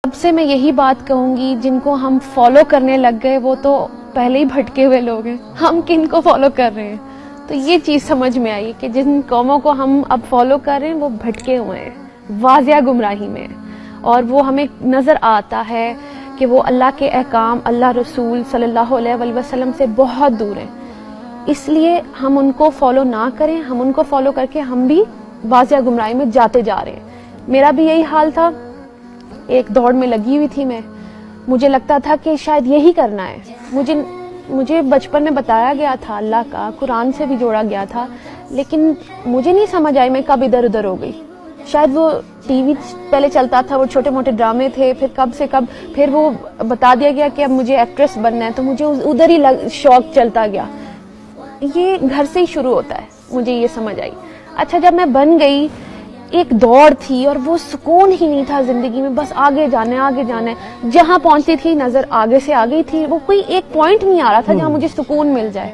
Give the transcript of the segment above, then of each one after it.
اب سے میں یہی بات کہوں گی، جن کو ہم فالو کرنے لگ گئے وہ تو پہلے ہی بھٹکے ہوئے لوگ ہیں، ہم کن کو فالو کر رہے ہیں؟ تو یہ چیز سمجھ میں آئی کہ جن قوموں کو ہم اب فالو کر رہے ہیں وہ بھٹکے ہوئے ہیں، واضح گمراہی میں ہیں، اور وہ ہمیں نظر آتا ہے کہ وہ اللہ کے احکام، اللہ رسول صلی اللہ علیہ وآلہ وسلم سے بہت دور ہیں۔ اس لیے ہم ان کو فالو نہ کریں، ہم ان کو فالو کر کے ہم بھی واضح گمراہی میں جاتے جا رہے ہیں۔ میرا بھی یہی حال تھا، ایک دوڑ میں لگی ہوئی تھی میں، مجھے لگتا تھا کہ شاید یہی کرنا ہے۔ مجھے بچپن میں بتایا گیا تھا اللہ کا، قرآن سے بھی جوڑا گیا تھا، لیکن مجھے نہیں سمجھ آئی میں کب ادھر ادھر ہو گئی۔ شاید وہ ٹی وی پہلے چلتا تھا، وہ چھوٹے موٹے ڈرامے تھے، پھر کب سے کب پھر وہ بتا دیا گیا کہ اب مجھے ایکٹریس بننا ہے، تو مجھے ادھر ہی شوق چلتا گیا۔ یہ گھر سے ہی شروع ہوتا ہے، مجھے یہ سمجھ آئی۔ اچھا جب میں بن گئی، ایک دوڑ تھی اور وہ سکون ہی نہیں تھا زندگی میں، بس آگے جانا ہے آگے جانا ہے۔ جہاں پہنچتی تھی نظر آگے سے آگے تھی، وہ کوئی ایک پوائنٹ نہیں آ رہا تھا جہاں مجھے سکون مل جائے۔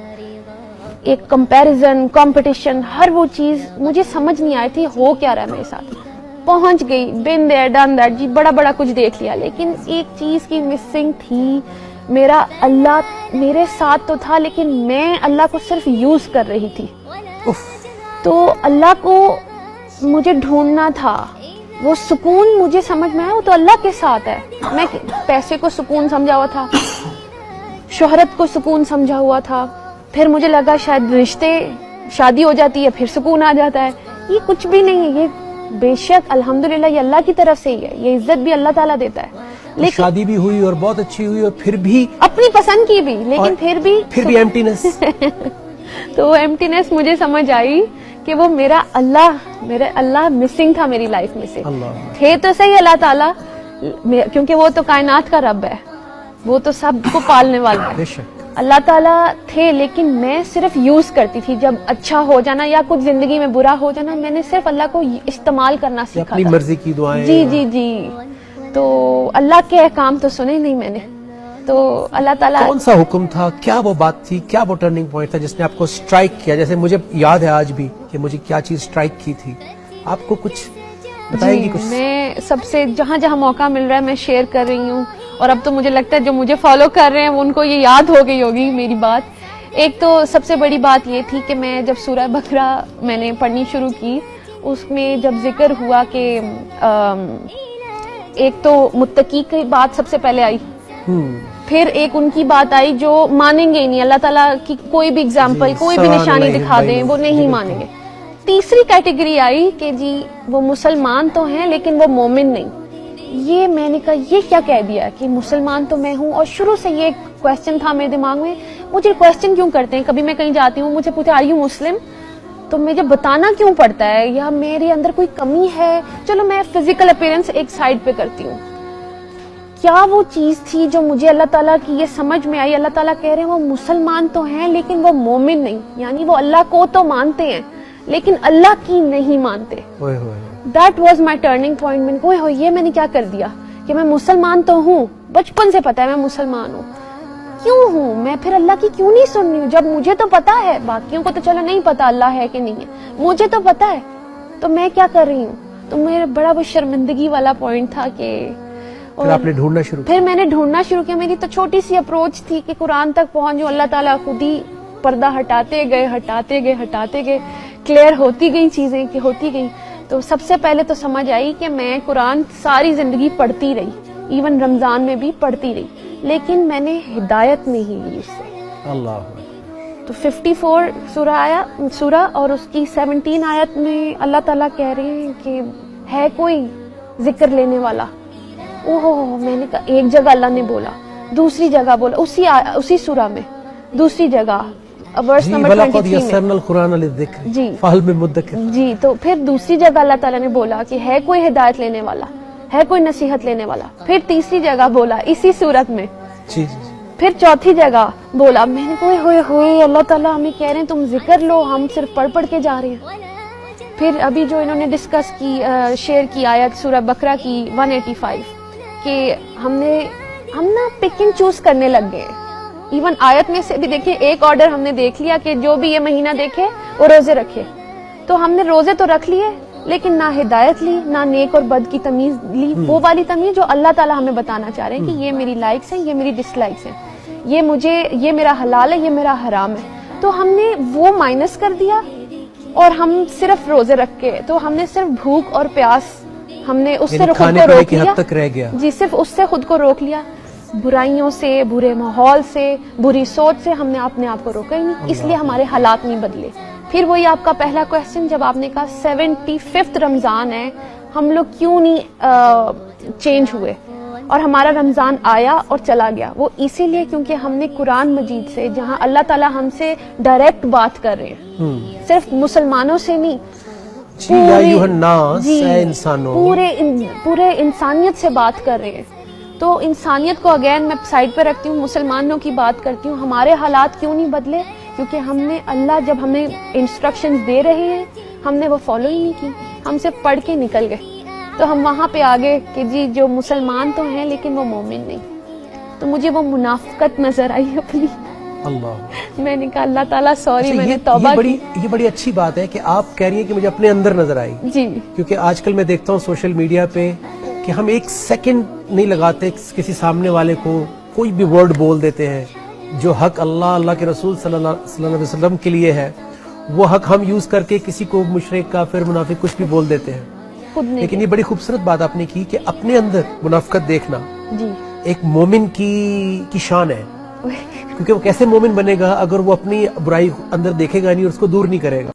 ایک کمپیریزن، کمپٹیشن، ہر وہ چیز مجھے سمجھ نہیں آئی تھی ہو کیا رہا ہے میرے ساتھ۔ پہنچ گئی، بین دیر ڈن دیٹ، جی بڑا بڑا کچھ دیکھ لیا، لیکن ایک چیز کی مسنگ تھی۔ میرا اللہ میرے ساتھ تو تھا، لیکن میں اللہ کو صرف یوز کر رہی تھی۔ تو اللہ کو مجھے ڈھونڈنا تھا، وہ سکون مجھے سمجھ میں آیا وہ تو اللہ کے ساتھ ہے۔ میں پیسے کو سکون سمجھا ہوا تھا، شہرت کو سکون سمجھا ہوا تھا، پھر مجھے لگا شاید رشتے، شادی ہو جاتی ہے پھر سکون آ جاتا ہے۔ یہ کچھ بھی نہیں ہے، یہ بے شک الحمدللہ یہ اللہ کی طرف سے ہی ہے، یہ عزت بھی اللہ تعالیٰ دیتا ہے۔ لیکن شادی بھی ہوئی اور بہت اچھی ہوئی، اور پھر بھی اپنی پسند کی بھی، لیکن پھر بھی ایمٹینس۔ تو وہ ایمٹینس مجھے سمجھ آئی کہ وہ میرا اللہ مسنگ تھا میری لائف میں سے۔ تھے تو صحیح اللہ تعالیٰ، کیونکہ وہ تو کائنات کا رب ہے، وہ تو سب کو پالنے والا ہے، اللہ تعالیٰ تھے، لیکن میں صرف یوز کرتی تھی۔ جب اچھا ہو جانا یا کچھ زندگی میں برا ہو جانا، میں نے صرف اللہ کو استعمال کرنا سیکھا، اپنی مرضی کی دعائیں۔ جی تو اللہ کے احکام تو سنے نہیں میں نے۔ تو اللہ تعالیٰ کون سا حکم تھا، کیا وہ بات تھی، کیا وہ ٹرننگ پوائنٹ تھا جس نے آپ کو سٹرائک کیا؟ جیسے مجھے یاد ہے آج بھی کہ مجھے کیا چیز سٹرائک کی تھی، آپ کو کچھ بتائیں گی؟ کچھ میں سب سے جہاں جہاں موقع مل رہا ہے میں شیئر کر رہی ہوں، اور اب تو مجھے لگتا ہے جو مجھے فالو کر رہے ہیں ان کو یہ یاد ہو گئی ہوگی میری بات۔ ایک تو سب سے بڑی بات یہ تھی کہ میں جب سورہ بقرہ میں نے پڑھنی شروع کی، اس میں جب ذکر ہوا کہ ایک تو متقی کی بات سب سے پہلے آئی، پھر ایک ان کی بات آئی جو مانیں گے ہی نہیں، اللہ تعالیٰ کی کوئی بھی اگزامپل، کوئی بھی نشانی دکھا دیں وہ نہیں مانیں گے۔ تیسری کیٹیگری آئی کہ جی وہ مسلمان تو ہیں لیکن وہ مومن نہیں۔ یہ میں نے کہا یہ کیا کہہ دیا کہ مسلمان تو میں ہوں، اور شروع سے یہ کویسچن تھا میرے دماغ میں، مجھے کویسچن کیوں کرتے ہیں؟ کبھی میں کہیں جاتی ہوں مجھے پوچھتے آر یو مسلم، تو مجھے بتانا کیوں پڑتا ہے، یا میرے اندر کوئی کمی ہے؟ چلو میں فزیکل اپیرنس ایک سائڈ پہ کرتی ہوں۔ کیا وہ چیز تھی جو مجھے اللہ تعالیٰ کی یہ سمجھ میں آئی؟ اللہ تعالیٰ کہہ رہے ہیں وہ مسلمان تو ہیں لیکن وہ مومن نہیں، یعنی وہ اللہ کو تو مانتے ہیں لیکن اللہ کی نہیں مانتے۔ That was my turning point۔ میں نے کہا یہ میں نے کیا کر دیا کہ میں مسلمان تو ہوں، بچپن سے پتا ہے میں مسلمان ہوں، کیوں ہوں میں پھر اللہ کی کیوں نہیں سن رہی ہوں؟ جب مجھے تو پتا ہے، باقیوں کو تو چلو نہیں پتا اللہ ہے کہ نہیں ہے، مجھے تو پتا ہے، تو میں کیا کر رہی ہوں؟ تو میرا بڑا وہ شرمندگی والا پوائنٹ تھا کہ پھر آپ نے ڈھونڈنا شروع کیا؟ پھر میں نے ڈھونڈنا شروع کیا۔ میری تو چھوٹی سی اپروچ تھی کہ قرآن تک پہنچوں، اللہ تعالیٰ خود ہی پردہ ہٹاتے گئے، کلیئر ہوتی گئی چیزیں کہ ہوتی گئی۔ تو سب سے پہلے تو سمجھ آئی کہ میں قرآن ساری زندگی پڑھتی رہی، ایون رمضان میں بھی پڑھتی رہی، لیکن میں نے ہدایت نہیں لی اس سے۔ اللہ تو 54 سورہ اور اس کی 17 آیت میں اللہ تعالیٰ کہہ رہے ہیں کہ ہے کوئی ذکر لینے والا؟ میں نے کہا ایک جگہ اللہ نے بولا، دوسری جگہ بولا اسی سورہ میں، دوسری جگہ ورس نمبر 23 میں جی، تو پھر دوسری جگہ اللہ تعالیٰ نے بولا کہ ہے کوئی ہدایت لینے والا، ہے کوئی نصیحت لینے والا، پھر تیسری جگہ بولا اسی صورت میں، پھر چوتھی جگہ بولا۔ میں نے کہا ہوئے اللہ تعالیٰ ہمیں کہہ رہے ہیں تم ذکر لو، ہم صرف پڑھ کے جا رہے ہیں۔ پھر ابھی جو انہوں نے ڈسکس کی شیئر کی آیت سورہ بقرہ کی 185 کہ ہم نا پک اینڈ چوز کرنے لگ گئے۔ ایون آیت میں سے بھی دیکھیں ایک آرڈر ہم نے دیکھ لیا کہ جو بھی یہ مہینہ دیکھے وہ روزے رکھے، تو ہم نے روزے تو رکھ لیے، لیکن نہ ہدایت لی، نہ نیک اور بد کی تمیز لی، وہ والی تمیز جو اللہ تعالیٰ ہمیں بتانا چاہ رہے ہیں کہ یہ میری لائکس ہیں، یہ میری ڈس لائکس ہیں، یہ میرا حلال ہے، یہ میرا حرام ہے. تو ہم نے وہ مائنس کر دیا اور ہم صرف روزے رکھ کے، تو ہم نے صرف بھوک اور پیاس، ہم نے اس سے خود کو روک لیا. حد تک رہ گیا. جی صرف اس سے خود کو روک لیا. برائیوں سے، برے ماحول سے، بری سوچ سے ہم نے اپنے آپ کو روکا ہی نہیں، اس لیے ہمارے حالات نہیں بدلے. پھر وہی آپ کا پہلا کویسچن جب آپ نے کہا 75واں رمضان ہے، ہم لوگ کیوں نہیں چینج ہوئے اور ہمارا رمضان آیا اور چلا گیا؟ وہ اسی لیے کیونکہ ہم نے قرآن مجید سے، جہاں اللہ تعالیٰ ہم سے ڈائریکٹ بات کر رہے ہیں، صرف مسلمانوں سے نہیں، یا ایھا الناس، اے انسانوں، پورے انسانیت سے بات کر رہے ہیں. تو انسانیت کو اگین میں سائڈ پہ رکھتی ہوں، مسلمانوں کی بات کرتی ہوں. ہمارے حالات کیوں نہیں بدلے؟ کیونکہ ہم نے، اللہ جب ہمیں انسٹرکشنز دے رہے ہیں ہم نے وہ فالو ہی نہیں کی، ہم صرف پڑھ کے نکل گئے. تو ہم وہاں پہ آگے کہ جی جو مسلمان تو ہیں لیکن وہ مومن نہیں. تو مجھے وہ منافقت نظر آئی اپنی. اللہ، میں نے کہا اللہ تعالیٰ سوری، میں نے توبہ کی. یہ بڑی اچھی بات ہے کہ آپ کہہ رہی ہیں کہ مجھے اپنے اندر نظر آئی. جی کیونکہ آج کل میں دیکھتا ہوں سوشل میڈیا پہ کہ ہم ایک سیکنڈ نہیں لگاتے کسی سامنے والے کو کوئی بھی ورڈ بول دیتے ہیں جو حق اللہ کے رسول صلی اللہ علیہ وسلم کے لیے ہے، وہ حق ہم یوز کر کے کسی کو مشرک، کافر، منافق کچھ بھی بول دیتے ہیں. لیکن یہ بڑی خوبصورت بات آپ نے کی کہ اپنے اندر منافقت دیکھنا جی ایک مومن کی شان ہے. کیونکہ وہ کیسے مومن بنے گا اگر وہ اپنی برائی اندر دیکھے گا نہیں اور اس کو دور نہیں کرے گا.